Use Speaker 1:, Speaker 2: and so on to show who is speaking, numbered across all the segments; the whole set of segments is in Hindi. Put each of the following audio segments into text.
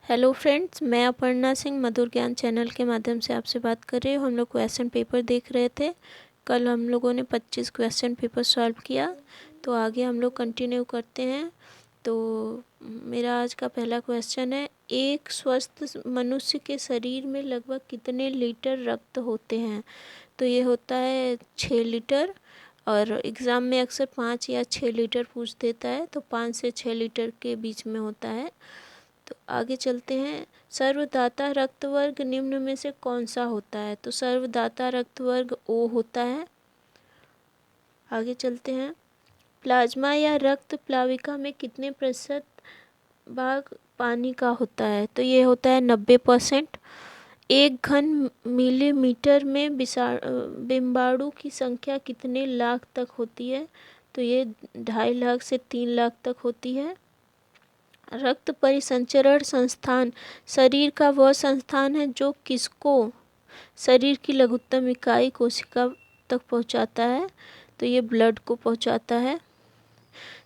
Speaker 1: हेलो फ्रेंड्स, मैं अपर्णा सिंह मधुर ज्ञान चैनल के माध्यम से आपसे बात कर रही हूँ। हम लोग क्वेश्चन पेपर देख रहे थे। कल हम लोगों ने 25 क्वेश्चन पेपर सॉल्व किया, तो आगे हम लोग कंटिन्यू करते हैं। तो मेरा आज का पहला क्वेश्चन है, एक स्वस्थ मनुष्य के शरीर में लगभग कितने लीटर रक्त होते हैं? तो ये होता है 6 लीटर, और एग्ज़ाम में अक्सर 5 या 6 लीटर पूछ देता है, तो 5 से 6 लीटर के बीच में होता है। तो आगे चलते हैं। सर्वदाता रक्त वर्ग निम्न में से कौन सा होता है? तो सर्वदाता रक्त वर्ग ओ होता है। आगे चलते हैं। प्लाज्मा या रक्त प्लाविका में कितने प्रतिशत भाग पानी का होता है? तो ये होता है 90%। एक घन मिलीमीटर में बिम्बाणु की संख्या कितने लाख तक होती है? तो ये 2.5 लाख से 3 लाख तक होती है। रक्त परिसंचरण संस्थान शरीर का वह संस्थान है जो किसको शरीर की लघुत्तम इकाई कोशिका तक पहुंचाता है? तो ये ब्लड को पहुंचाता है।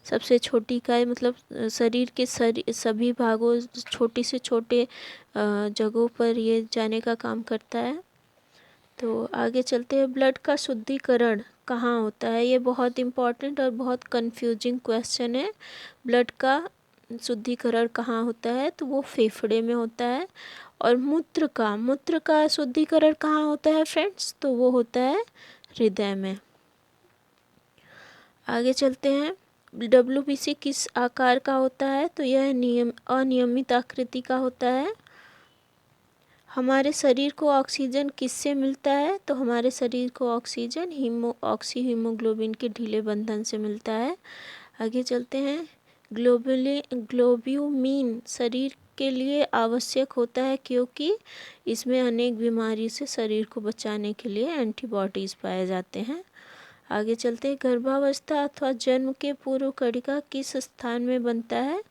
Speaker 1: सबसे छोटी इकाई मतलब शरीर के सभी भागों, छोटी से छोटे जगहों पर ये जाने का काम करता है। तो आगे चलते हैं। ब्लड का शुद्धिकरण कहाँ होता है? ये बहुत इम्पॉर्टेंट और बहुत कंफ्यूजिंग क्वेश्चन है। ब्लड का शुद्धिकरण कहाँ होता है? तो वो फेफड़े में होता है। और मूत्र का शुद्धिकरण कहाँ होता है फ्रेंड्स? तो वो होता है हृदय में। आगे चलते हैं। WBC किस आकार का होता है? तो यह अनियमित आकृति का होता है। हमारे शरीर को ऑक्सीजन किससे मिलता है? तो हमारे शरीर को ऑक्सीजन ऑक्सी हीमोग्लोबिन के ढीले बंधन से मिलता है। आगे चलते हैं। ग्लोब्यूमिन शरीर के लिए आवश्यक होता है क्योंकि इसमें अनेक बीमारी से शरीर को बचाने के लिए एंटीबॉडीज़ पाए जाते हैं। आगे चलते हैं। गर्भावस्था अथवा जन्म के पूर्व कणिका किस स्थान में बनता है?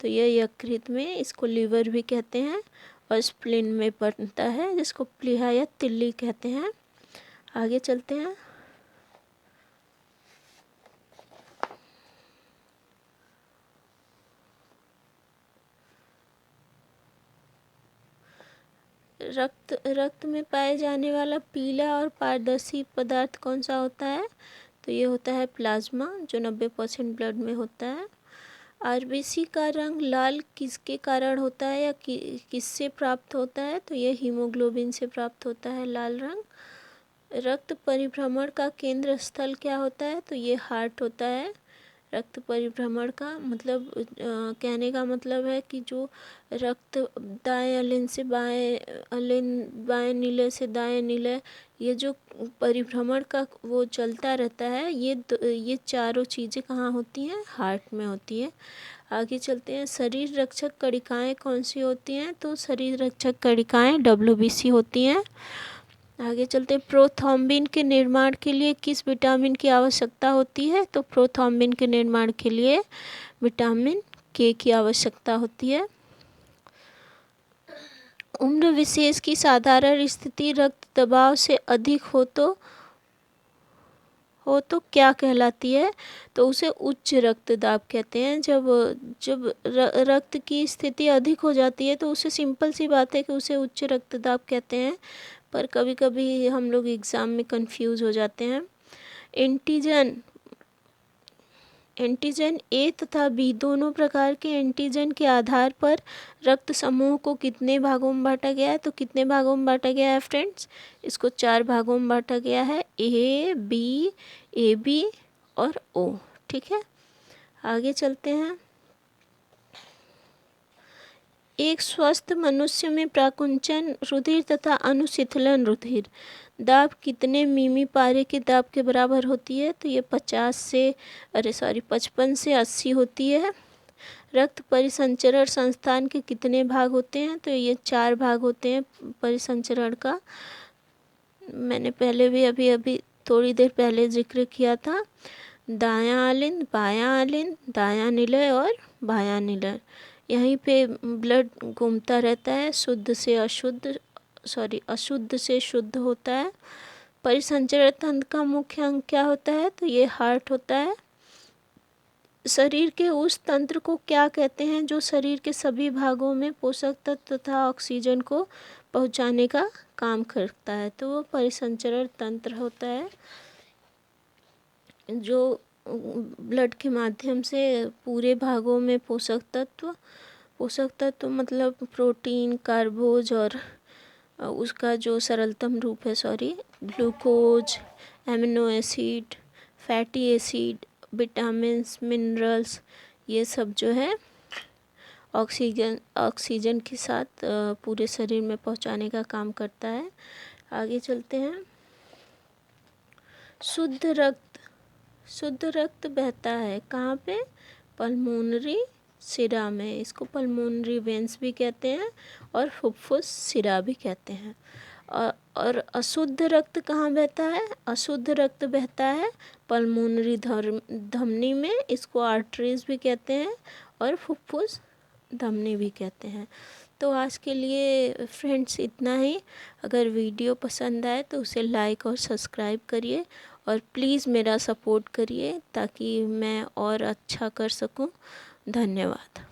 Speaker 1: तो यह यकृत में, इसको लीवर भी कहते हैं, और स्प्लीन में बनता है, जिसको प्लीहा या तिल्ली कहते हैं। आगे चलते हैं। रक्त में पाए जाने वाला पीला और पारदर्शी पदार्थ कौन सा होता है? तो ये होता है प्लाज्मा, जो 90% ब्लड में होता है। आरबीसी का रंग लाल किसके कारण होता है या किससे प्राप्त होता है? तो ये हीमोग्लोबिन से प्राप्त होता है लाल रंग। रक्त परिभ्रमण का केंद्र स्थल क्या होता है? तो ये हार्ट होता है। रक्त परिभ्रमण का मतलब कहने का मतलब है कि जो रक्त दाएं अलिन से बाएं अलिन, बाएं नीले से दाएं नीले, ये जो परिभ्रमण का वो चलता रहता है, ये चारों चीज़ें कहाँ होती हैं? हार्ट में होती है। आगे चलते हैं। शरीर रक्षक कणिकाएं कौन सी होती हैं? तो शरीर रक्षक कणिकाएं WBC होती हैं। आगे चलते हैं। प्रोथ्रोम्बिन के निर्माण के लिए किस विटामिन की आवश्यकता होती है? तो प्रोथ्रोम्बिन के निर्माण के लिए विटामिन K की आवश्यकता होती है। उम्र विशेष की साधारण स्थिति रक्त दबाव से अधिक हो तो क्या कहलाती है? तो उसे उच्च रक्तदाब कहते हैं। जब रक्त की स्थिति अधिक हो जाती है तो उसे सिंपल सी बात है कि उसे उच्च रक्तदाब कहते हैं, पर कभी कभी हम लोग एग्ज़ाम में कंफ्यूज हो जाते हैं। एंटीजन ए तथा बी दोनों प्रकार के एंटीजन के आधार पर रक्त समूह को कितने भागों में बांटा गया है? तो कितने भागों में बांटा गया है फ्रेंड्स? इसको 4 भागों में बांटा गया है, AB और O। ठीक है, आगे चलते हैं। एक स्वस्थ मनुष्य में प्राकुंचन रुधिर तथा अनुशीतलन रुधिर दाब कितने मिमी पारे के दाब के बराबर होती है? तो ये 55 से 80 होती है। रक्त परिसंचरण संस्थान के कितने भाग होते हैं? तो ये 4 भाग होते हैं परिसंचरण का। मैंने पहले भी अभी थोड़ी देर पहले जिक्र किया था। दायां आलिंद, बायां आलिंद, दायां निलय और बायां निलय। यहीं पे ब्लड घूमता रहता है, अशुद्ध से शुद्ध होता है। परिसंचरण तंत्र का मुख्य अंग क्या होता है? तो ये हार्ट होता है। शरीर के उस तंत्र को क्या कहते हैं जो शरीर के सभी भागों में पोषक तत्व तथा ऑक्सीजन को पहुंचाने का काम करता है? तो वो परिसंचरण तंत्र होता है, जो ब्लड के माध्यम से पूरे भागों में पोषक तत्व मतलब प्रोटीन, कार्बोज और उसका जो सरलतम रूप है glucose, amino acid, fatty acid, vitamins, minerals, ये सब जो है ऑक्सीजन के साथ पूरे शरीर में पहुंचाने का काम करता है। आगे चलते हैं। शुद्ध रक्त बहता है कहाँ पे? पल्मोनरी सिरा में। इसको पल्मोनरी वेंस भी कहते हैं और फुफ्फुस सिरा भी कहते हैं। और अशुद्ध रक्त कहाँ बहता है? अशुद्ध रक्त बहता है पल्मोनरी धमनी में। इसको आर्टरीज भी कहते हैं और फुफ्फुस धमनी भी कहते हैं। तो आज के लिए फ्रेंड्स इतना ही। अगर वीडियो पसंद आए तो उसे लाइक और सब्सक्राइब करिए और प्लीज़ मेरा सपोर्ट करिए ताकि मैं और अच्छा कर सकूं। धन्यवाद।